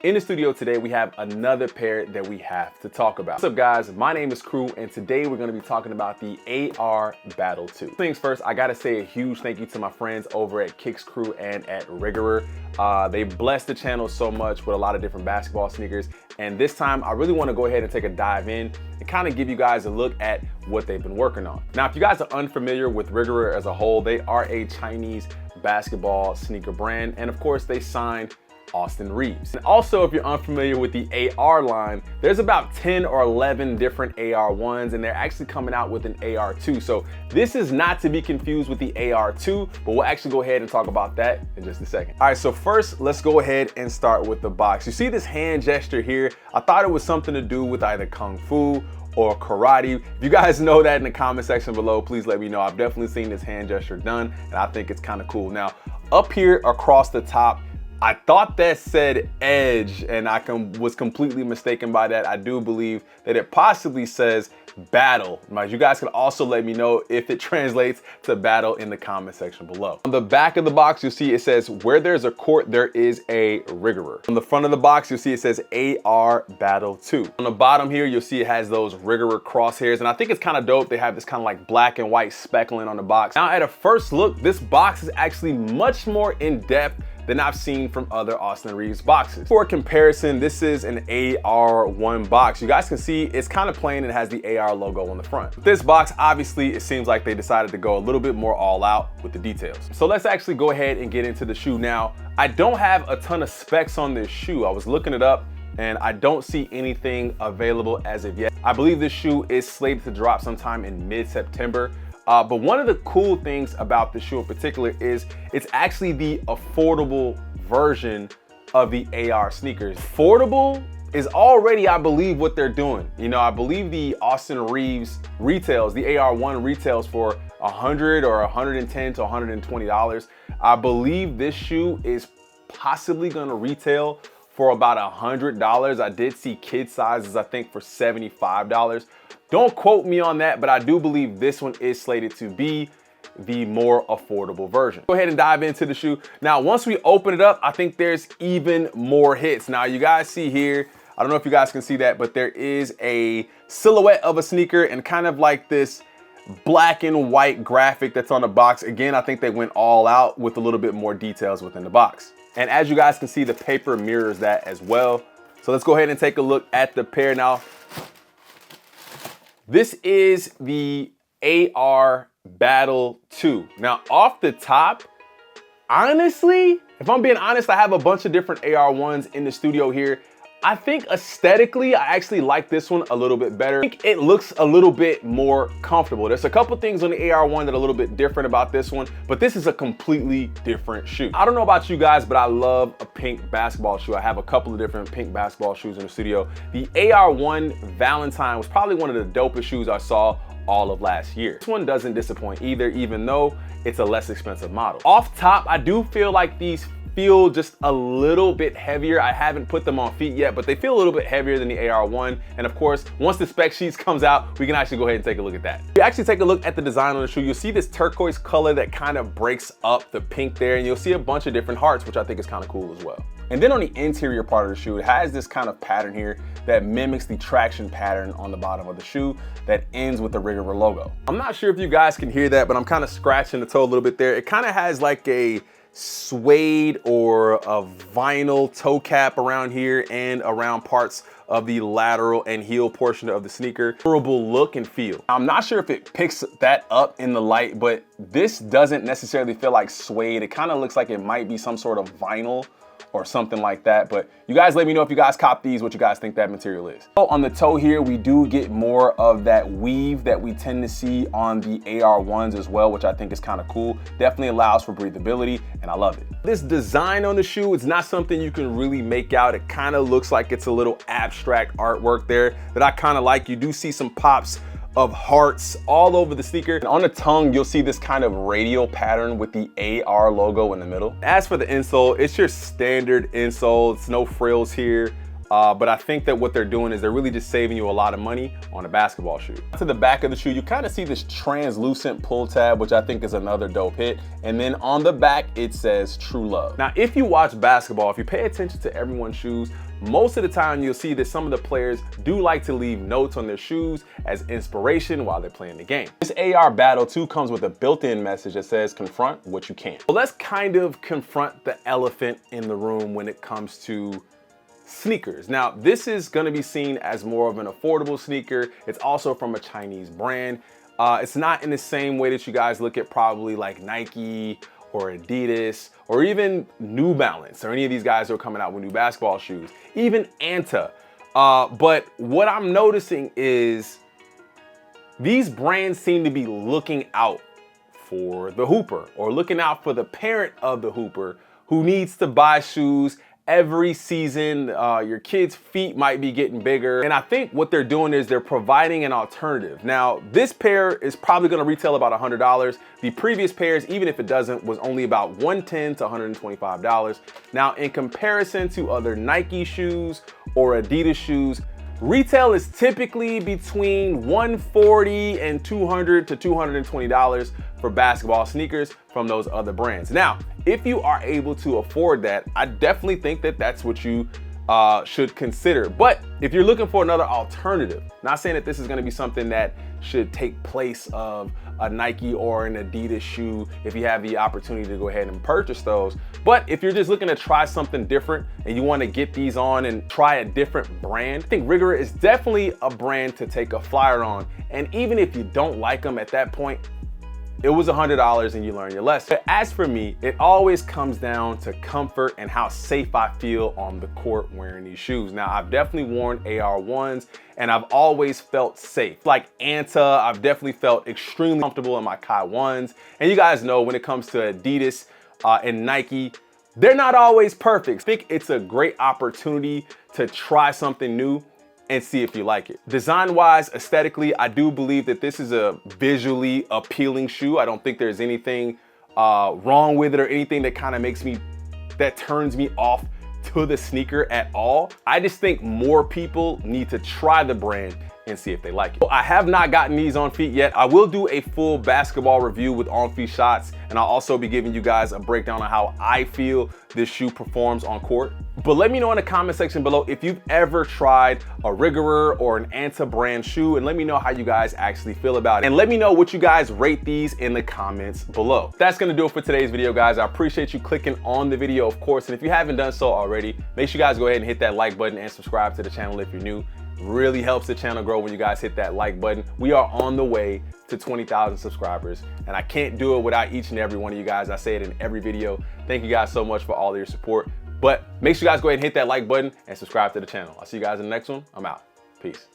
In the studio today, we have another pair that we have to talk about. What's up guys, my name is Crew and today we're gonna be talking about the AR Battle 2. Things first, I gotta say a huge thank you to my friends over at Kicks Crew and at Rigorer. They blessed the channel so much with a lot of different basketball sneakers. And this time I really wanna go ahead and take a dive in and kind of give you guys a look at what they've been working on. Now, if you guys are unfamiliar with Rigorer as a whole, they are a Chinese basketball sneaker brand. And of course they signed Austin Reaves. And also, if you're unfamiliar with the AR line, there's about 10 or 11 different AR1s and they're actually coming out with an AR2. So this is not to be confused with the AR2, but we'll actually go ahead and talk about that in just a second. All right, so first, let's go ahead and start with the box. You see this hand gesture here? I thought it was something to do with either Kung Fu or karate. If you guys know that in the comment section below, please let me know. I've definitely seen this hand gesture done and I think it's kind of cool. Now, up here across the top, I thought that said edge and I was completely mistaken by that. I do believe that it possibly says battle. You guys can also let me know if it translates to battle in the comment section below. On the back of the box, you'll see it says, where there's a court, there is a Rigorer. On the front of the box, you'll see it says AR Battle 2. On the bottom here, you'll see it has those Rigorer crosshairs. And I think it's kind of dope. They have this kind of like black and white speckling on the box. Now at a first look, this box is actually much more in depth than I've seen from other Austin Reaves boxes. For comparison, this is an AR1 box. You guys can see it's kind of plain and has the AR logo on the front. With this box, obviously, it seems like they decided to go a little bit more all out with the details. So let's actually go ahead and get into the shoe now. I don't have a ton of specs on this shoe. I was looking it up and I don't see anything available as of yet. I believe this shoe is slated to drop sometime in mid-September. But one of the cool things about the shoe in particular is it's actually the affordable version of the AR sneakers. Affordable is already, I believe, what they're doing. You know, I believe the Austin Reaves retails, the AR1 retails for $100 or $110 to $120. I believe this shoe is possibly gonna retail for about $100. I did see kid sizes, I think, for $75. Don't quote me on that, but I do believe this one is slated to be the more affordable version. Go ahead and dive into the shoe. Now, once we open it up, I think there's even more hits. Now, you guys see here, I don't know if you guys can see that, but there is a silhouette of a sneaker and kind of like this black and white graphic that's on the box. Again, I think they went all out with a little bit more details within the box. And as you guys can see, the paper mirrors that as well. So let's go ahead and take a look at the pair now. This is the AR Battle 2. Now, off the top, honestly, if I'm being honest, I have a bunch of different AR1s in the studio here. I think aesthetically, I actually like this one a little bit better. I think it looks a little bit more comfortable. There's a couple things on the AR1 that are a little bit different about this one, but this is a completely different shoe. I don't know about you guys, but I love a pink basketball shoe. I have a couple of different pink basketball shoes in the studio. The AR1 Valentine was probably one of the dopest shoes I saw all of last year. This one doesn't disappoint either, even though it's a less expensive model. Off top, I do feel like these feel just a little bit heavier. I haven't put them on feet yet, but they feel a little bit heavier than the AR1. And of course, once the spec sheets comes out, we can actually go ahead and take a look at that. If you actually take a look at the design on the shoe, you'll see this turquoise color that kind of breaks up the pink there, and you'll see a bunch of different hearts, which I think is kind of cool as well. And then on the interior part of the shoe, it has this kind of pattern here that mimics the traction pattern on the bottom of the shoe that ends with the Rigorer logo. I'm not sure if you guys can hear that, but I'm kind of scratching the toe a little bit there. It kind of has like a suede or a vinyl toe cap around here and around parts of the lateral and heel portion of the sneaker. Durable look and feel. I'm not sure if it picks that up in the light, but this doesn't necessarily feel like suede. It kind of looks like it might be some sort of vinyl or something like that. But you guys let me know if you guys cop these, what you guys think that material is. So on the toe here, we do get more of that weave that we tend to see on the AR1s as well, which I think is kind of cool. Definitely allows for breathability and I love it. This design on the shoe is not something you can really make out. It kind of looks like it's a little abstract artwork there that I kind of like. You do see some pops of hearts all over the sneaker. And on the tongue, you'll see this kind of radial pattern with the AR logo in the middle. As for the insole, it's your standard insole. It's no frills here. But I think that what they're doing is they're really just saving you a lot of money on a basketball shoe. To the back of the shoe, you kind of see this translucent pull tab, which I think is another dope hit. And then on the back, it says True Love. Now, if you watch basketball, if you pay attention to everyone's shoes, most of the time you'll see that some of the players do like to leave notes on their shoes as inspiration while they're playing the game. This AR Battle 2 comes with a built-in message that says confront what you can. Well, let's kind of confront the elephant in the room when it comes to sneakers. Now, this is going to be seen as more of an affordable sneaker. It's also from a Chinese brand. It's not in the same way that you guys look at probably like Nike or Adidas or even New Balance or any of these guys who are coming out with new basketball shoes, even Anta. But what I'm noticing is these brands seem to be looking out for the hooper or looking out for the parent of the hooper who needs to buy shoes every season. Your kid's feet might be getting bigger. And I think what they're doing is they're providing an alternative. Now, this pair is probably gonna retail about $100. The previous pairs, even if it doesn't, was only about $110 to $125. Now, in comparison to other Nike shoes or Adidas shoes, retail is typically between $140 and $200 to $220 for basketball sneakers from those other brands. Now, if you are able to afford that, I definitely think that that's what you should consider. But if you're looking for another alternative, not saying that this is gonna be something that should take place of a Nike or an Adidas shoe if you have the opportunity to go ahead and purchase those. But if you're just looking to try something different and you wanna get these on and try a different brand, I think Rigorer is definitely a brand to take a flyer on. And even if you don't like them at that point, it was $100 and you learn your lesson. But as for me, it always comes down to comfort and how safe I feel on the court wearing these shoes. Now, I've definitely worn AR1s and I've always felt safe. Like Anta, I've definitely felt extremely comfortable in my Kai 1s. And you guys know when it comes to Adidas and Nike, they're not always perfect. I think it's a great opportunity to try something new and see if you like it. Design-wise, aesthetically, I do believe that this is a visually appealing shoe. I don't think there's anything wrong with it or anything that kind of that turns me off to the sneaker at all. I just think more people need to try the brand and see if they like it. I have not gotten these on feet yet. I will do a full basketball review with on feet shots, and I'll also be giving you guys a breakdown on how I feel this shoe performs on court. But let me know in the comment section below if you've ever tried a Rigorer or an Anta brand shoe, and let me know how you guys actually feel about it. And let me know what you guys rate these in the comments below. That's gonna do it for today's video, guys. I appreciate you clicking on the video, of course, and if you haven't done so already, make sure you guys go ahead and hit that like button and subscribe to the channel if you're new. Really helps the channel grow when you guys hit that like button. We are on the way to 20,000 subscribers, and I can't do it without each and every one of you guys. I say it in every video. Thank you guys so much for all of your support. But make sure you guys go ahead and hit that like button and subscribe to the channel. I'll see you guys in the next one. I'm out. Peace.